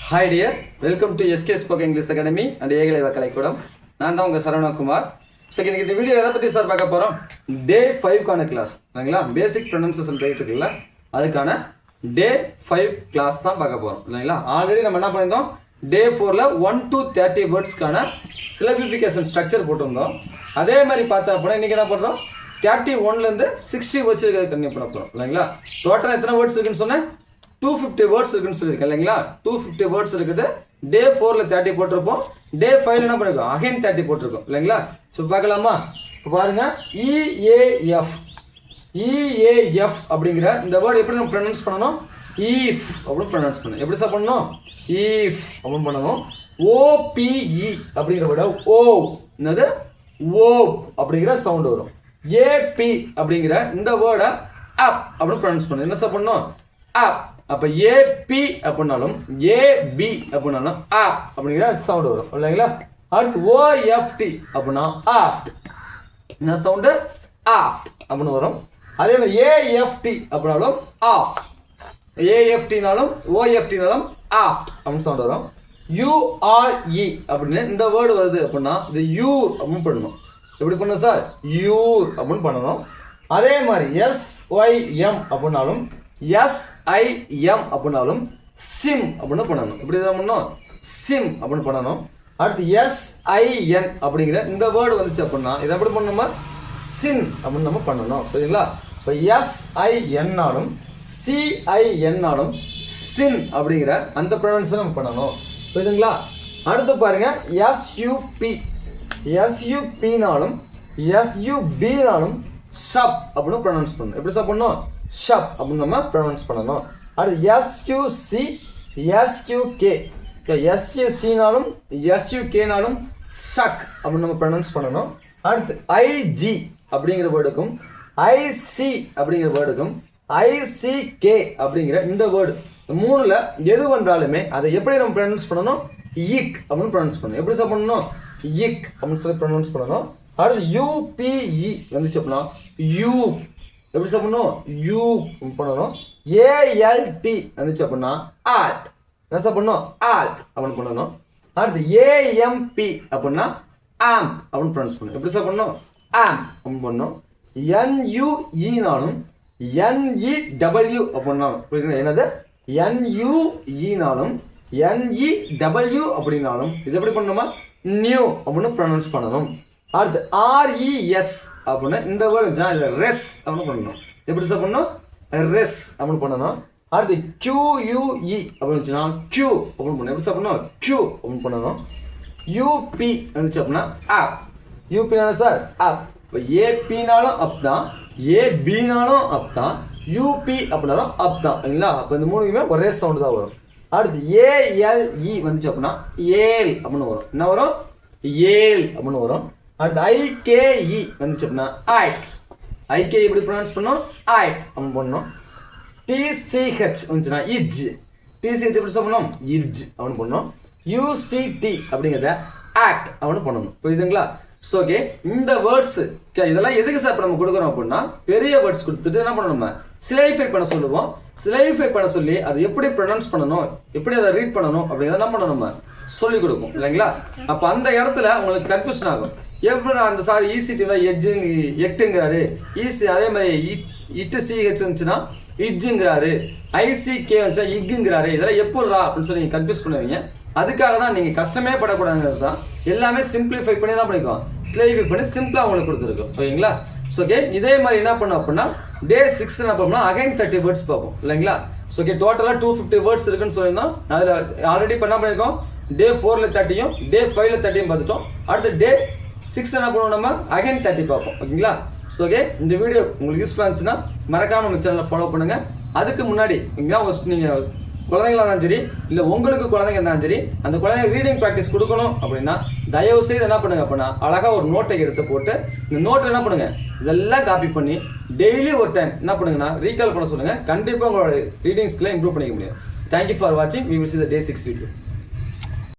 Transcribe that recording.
Hi dear, welcome to SK Spoken English Academy and ஏகலைவ கலைக்கூடம். நான் தான் உங்கள் சரவணகுமார். ஸோ இன்னைக்கு இந்த வீடியோ எதை பற்றி சார் பார்க்க போகிறோம்? டே 5க்கான கிளாஸ் இல்லைங்களா? பேசிக் ப்ரொனன்சியேஷன் போயிட்டு இருக்குல்ல, அதுக்கான டே 5 கிளாஸ் தான் பார்க்க போகிறோம் இல்லைங்களா? ஆல்ரெடி நம்ம என்ன பண்ணியிருந்தோம், டே 4ல் 1 to 30 வேர்ட்ஸ்க்கான சிலபிஃபிகேஷன் ஸ்ட்ரக்சர் போட்டிருந்தோம். அதே மாதிரி பார்த்தா அப்படின்னா இன்றைக்கி என்ன பண்ணுறோம், 31லேருந்து 60 வேர்ட்ஸ் இருக்கிறது கண்டிப்பாக பண்ண போகிறோம் இல்லைங்களா? டோட்டலாக எத்தனை வேர்ட்ஸ் இருக்குன்னு சொன்னேன், 250 வேர்ட்ஸ் இருக்குன்னு சொல்லியிருக்கேன் இல்லைங்களா? 250 வேர்ட்ஸ் இருக்குது. டே 4ல் 30 போட்டிருப்போம், டே 5ல் என்ன பண்ணிருக்கோம், அகைன் 30 போட்டிருக்கோம் இல்லைங்களா? ஸோ பார்க்கலாமா? இப்போ பாருங்க, இஏஎஃப் அப்படிங்கிற இந்த வேர்டு எப்படி நம்ம ப்ரொனவுன்ஸ் பண்ணணும், ஈஃப் அப்படின்னு ப்ரொனவுன்ஸ் பண்ணணும். எப்படி சார் பண்ணணும், ஈஃப் அப்படின்னு பண்ணணும். ஓபிஇ அப்படிங்கிற வேர்டு ஓ, என்னது ஓ அப்படிங்கிற சவுண்டு வரும். ஏபி அப்படிங்கிற இந்த வேர்டை அப் அப்படின்னு ப்ரொனவுன்ஸ் பண்ணணும். என்ன சார் பண்ணணும், அப். அப்போ ஏபி அப்படின்னாலும் ஏபி அப்படின்னாலும் அப் அப்படிங்கிற சவுண்டு வரும் இல்லைங்களா? அடுத்து ஓஎஃப்டி அப்படின்னா ஆஃப்ட், என்ன சவுண்டு, ஆஃப்ட் அப்படின்னு வரும். அதே மாதிரி ஏஎஃப்டி அப்படின்னாலும் ஆஃப், ஏஎஃப்டினாலும் ஓஎஃப்டினாலும் ஆஃப்ட் அப்படின்னு சவுண்டு வரும். யூஆர்இ அப்படின்னு இந்த வேர்டு வருது அப்படின்னா இது யூர் அப்படின்னு பண்ணணும். எப்படி பண்ணணும் சார், யூர் அப்படின்னு பண்ணணும். அதே மாதிரி எஸ்ஒய்எம் அப்படின்னாலும் எஸ்ஐஎம் அப்படின்னாலும் சிம் அப்படின்னு பண்ணணும். இப்படி தான் பண்ணணும், சிம் அப்படின்னு பண்ணணும். அடுத்து எஸ்ஐஎன் அப்படிங்கிற இந்த வேர்டு வந்துச்சு அப்படின்னா இதை எப்படி பண்ணணுமா, சின் அப்படின்னு நம்ம பண்ணணும். புரியுதுங்களா? இப்போ எஸ்ஐஎன்னாலும் சிஐஎன்னாலும் சின் அப்படிங்கிற அந்த ப்ரொனன்ஸை நம்ம பண்ணணும். புரியுதுங்களா? அடுத்து பாருங்க, எஸ்யூபி, எஸ்யூபினாலும் எஸ்யூபினாலும் ஷப் அப்படின்னு ப்ரொனவுன்ஸ் பண்ணணும். எப்படி சார் பண்ணணும், ஷப் அப்படின்னு நம்ம ப்ரொனவுன்ஸ் பண்ணணும். அடுத்து எஸ்யூசி எஸ்யூகே, எஸ்யூசினாலும் எஸ்யூகேனாலும் ஷக் அப்படின்னு நம்ம ப்ரொனவுன்ஸ் பண்ணணும். அடுத்து ஐஜி அப்படிங்கிற வேர்டுக்கும் ஐசி அப்படிங்கிற வேர்டுக்கும் ஐசிகே அப்படிங்கிற இந்த வேர்டு மூணுல எது வந்தாலுமே அதை எப்படி நம்ம ப்ரொனவுன்ஸ் பண்ணணும், இக் அப்படின்னு ப்ரொனவுன்ஸ் பண்ணணும். எப்படி சார் பண்ணணும், இக் அப்படின்னு சொல்லி ப்ரொனவுன்ஸ் பண்ணணும். அடுத்து யூபிஇ வந்துச்சு அப்படின்னா யூ, எப்படி சார் பண்ணணும், யூ பண்ணணும். ஏஎல்டி வந்துச்சு அப்படின்னா ஆல்ட், என்ன சார் பண்ணணும், ஆல்ட் அப்படின்னு பண்ணணும். அடுத்து ஏஎம்பி அப்படின்னா ஆம்ப் அப்படின்னு ப்ரொனவுன்ஸ் பண்ணணும். எப்படி சார் பண்ணணும், ஆம்ப் அப்படின்னு பண்ணணும். என்யூஇனாலும் என்இடபிள்யூ அப்படின்னாலும் புரியுதுங்களா, என்னது என்யூஇனாலும் என்இடபிள்யூ அப்படின்னாலும் இது எப்படி பண்ணணுமா, நியூ அப்படின்னு ப்ரொனவுன்ஸ் பண்ணணும். அடுத்து ஆர்இஎஸ் அப்படின்னு இந்த வேர்டு ரெஸ் அப்படின்னு பண்ணணும். எப்படி சார் பண்ணணும், ரெஸ் அப்படின்னு பண்ணணும். அடுத்து கியூயூஇ அப்படின்னு இருந்துச்சுன்னா கியூ அப்படின்னு பண்ணணும். எப்படி சார் பண்ணணும், கியூ அப்படின்னு பண்ணணும். யூபி வந்துச்சு அப்படின்னா ஆப், யூபினாலும் சார் ஆப். இப்போ ஏபினாலும் அப் தான், ஏபினாலும் அப் தான், யூபி அப்படின்னாலும் அப் தான் இல்லைங்களா? அப்போ இந்த மூணுமே ஒரே சவுண்டு தான் வரும். அடுத்து ஏஎல்இ வந்துச்சு அப்படின்னா ஏல் அப்படின்னு வரும். என்ன வரும், ஏல் அப்படின்னு வரும். அடுத்து ஐகேஇ வந்துச்சு அப்படின்னா ஐக், ஐகே எப்படி ப்ரொனவுன்ஸ் பண்ணோம், ஐக் அப்படின்னு பண்ணணும். டிசிஹெச் வந்துச்சுன்னா இஜ், டிசிஹெச் எப்படி சொல்லணும், இஜ் அப்படின்னு பண்ணணும். யூசிடி அப்படிங்கிறத ஆக்ட் அப்படின்னு பண்ணணும். புரியுதுங்களா? ஸோ ஓகே, இந்த வேர்ட்ஸு இதெல்லாம் எதுக்கு சார் இப்போ நம்ம கொடுக்குறோம் அப்படின்னா பெரிய வேர்ட்ஸ் கொடுத்துட்டு என்ன பண்ணணும், நம்ம சிலைஃபை பண்ண சொல்லுவோம். சிலைஃபை பண்ண சொல்லி அது எப்படி ப்ரொனவுன்ஸ் பண்ணணும், எப்படி அதை ரீட் பண்ணணும் அப்படிங்கிறத என்ன பண்ணணும், நம்ம சொல்லிக் கொடுப்போம் இல்லைங்களா? அப்போ அந்த இடத்துல உங்களுக்கு கன்ஃபியூஷன் ஆகும். எப்படி அந்த சார் ஈசிடி தான் எட்டுங்கிறாரு, ஈசி அதே மாதிரி இட்டு சிஹெச் வந்துச்சுன்னா இட்ஜுங்கிறாரு, ஐசிகே வந்துச்சா இக்குங்கிறாரு, இதெல்லாம் எப்போடா அப்படின்னு சொல்லி நீங்கள் கன்ஃபியூஸ் பண்ணுவீங்க. அதுக்காக தான் நீங்கள் கஷ்டமே படக்கூடாதுங்கிறது தான் எல்லாமே சிம்பிளிஃபை பண்ணி தான் பண்ணிக்குவோம், ஸ்லைஃபை பண்ணி சிம்பிளாக உங்களுக்கு கொடுத்துருக்கோம். ஓகேங்களா? ஸோ ஓகே, இதே மாதிரி என்ன பண்ணோம் அப்படின்னா டே 6 என்ன பண்ணோம்னா அகைன் 30 வேர்ட்ஸ் பார்ப்போம் இல்லைங்களா? ஸோ ஓகே, டோட்டலாக 250 வேர்ட்ஸ் இருக்குன்னு சொல்லியிருந்தோம். அதில் ஆல்ரெடி இப்போ என்ன பண்ணியிருக்கோம், டே 4ல் 30யும் டே 5ல் 30யும் பார்த்துட்டோம். அடுத்து டே 6 என்ன பண்ணுவோம், நம்ம அகைன் 30 பார்ப்போம். ஓகேங்களா? ஸோ ஓகே, இந்த வீடியோ உங்களுக்கு யூஸ்ஃபுல்லாக இருந்துச்சுன்னா மறக்காமல் உங்கள் சேனலை ஃபாலோ பண்ணுங்கள். அதுக்கு முன்னாடி எங்கேயா நீங்கள் குழந்தைங்களா இருந்தாலும் சரி, இல்லை உங்களுக்கு குழந்தைங்க இருந்தாலும் சரி, அந்த குழந்தைங்க ரீடிங் ப்ராக்டிஸ் கொடுக்கணும் அப்படின்னா தயவு செய்து என்ன பண்ணுங்க அப்படின்னா அழகாக ஒரு நோட்டை எடுத்து போட்டு இந்த நோட்டை என்ன பண்ணுங்க, இதெல்லாம் காப்பி பண்ணி டெய்லி ஒரு டைம் என்ன பண்ணுங்கன்னா ரீகால் பண்ண சொல்லுங்கள். கண்டிப்பாக உங்களோட ரீடிங் ஸ்கில்லை இம்ப்ரூவ் பண்ணிக்க முடியும். தேங்க்யூ ஃபார் வாட்சிங். We will see the day 6 video.